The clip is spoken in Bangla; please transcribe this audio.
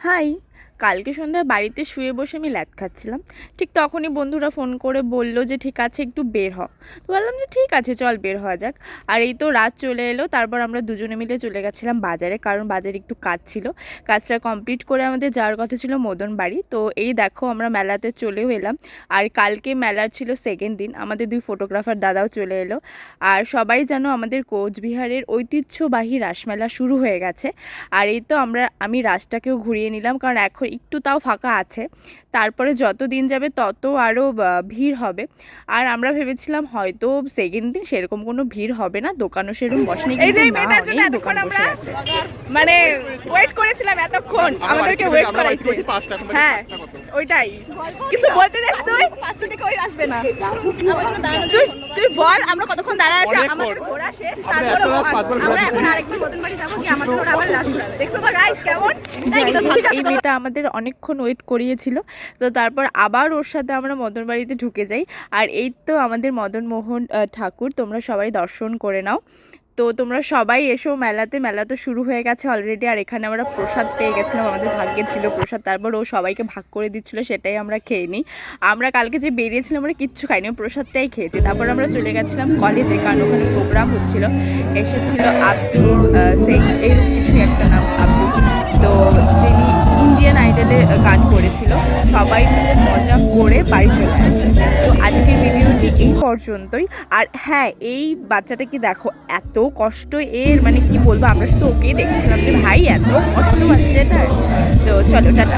হাই। কালকে সন্ধ্যায় বাড়িতে শুয়ে বসে আমি ল্যাদ খাচ্ছিলাম। ঠিক তখনই বন্ধুরা ফোন করে বলল যে ঠিক আছে একটু বের হ। তো বললাম যে ঠিক আছে চল বের হওয়া যাক। আর এই তো রাত চলে এলো, তারপর আমরা দুজনে মিলে চলে গেছিলাম বাজারে, কারণ বাজারে একটু কাজ ছিল। কাজটা কমপ্লিট করে আমাদের যাওয়ার কথা ছিল মদন বাড়ি। তো এই দেখো আমরা মেলাতে চলেও এলাম। আর কালকে মেলার ছিল সেকেন্ড দিন, আমাদের দুই ফটোগ্রাফার দাদাও চলে এলো। আর সবাই যেন আমাদের কোচবিহারের ঐতিহ্যবাহী রাসমেলা শুরু হয়ে গেছে। আর এই তো আমি রাসটাকেও ঘুরিয়ে নিলাম, কারণ এখন একটু তাও ফাঁকা আছে। তারপরে যত দিন যাবে তত আরও ভিড় হবে। আর আমরা ভেবেছিলাম হয়তো সেকেন্ড দিন সেরকম কোনো ভিড় হবে না, দোকানও সেরকম বসেনি, এই যে কিন্তু না, মেয়েটার জন্য অনেক এতক্ষণ দোকান বসে আমরা আছে। মানে ওয়েট করেছিলাম এতক্ষণ, আমাদেরকে ওয়েট করাইছে। হ্যাঁ ওইটাই, কিছু বলতে যাস তুই? পাঁচটা থেকে ওই আসবে না। তুই বল আমরা কতক্ষণ দাঁড়ায় আছি, আমাদের ঘোরা শেষ, তারপরে আমরা এখন আরেকবার মদন বাড়ি যাবো, কি আমাদের ওরা আবার লাস্ট হবে। দেখছো তো গাইস কেমন? এই মেয়েটা আমাদের অনেকক্ষণ ওয়েট করিয়েছিল। তো তারপর আবার ওর সাথে আমরা মদন বাড়িতে ঢুকে যাই। আর এই তো আমাদের মদন মোহন ঠাকুর, তোমরা সবাই দর্শন করে নাও। তো তোমরা সবাই এসো মেলাতে, মেলা তো শুরু হয়ে গেছে অলরেডি। আর এখানে আমরা প্রসাদ পেয়ে গেছিলাম, আমাদের ভাগ্যে ছিল প্রসাদ। তারপর ও সবাইকে ভাগ করে দিচ্ছিলো, সেটাই আমরা খেয়ে নিই। আমরা কালকে যে বেরিয়েছিলাম আমরা কিচ্ছু খাইনি, প্রসাদটাই খেয়েছি। তারপর আমরা চলে গেছিলাম কলেজে, কারণ ওখানে প্রোগ্রাম হচ্ছিল। এসেছিল আব্দুল শেখ, এরকম কিছু একটা নাম, আব্দুল। তো যিনি ইন্ডিয়ান আইডলে গান করেছিল, সবাই মিলে মজা করে বাড়ি চলে আসে। তো আজকের ভিডিওটি এই পর্যন্তই। আর হ্যাঁ, এই বাচ্চাটাকে দেখো, এত কষ্ট এর, মানে কি বলবো, আমরা শুধু ওকেই দেখছিলাম যে ভাই এত কষ্ট বাচ্চাটার। তো চলো টাটা।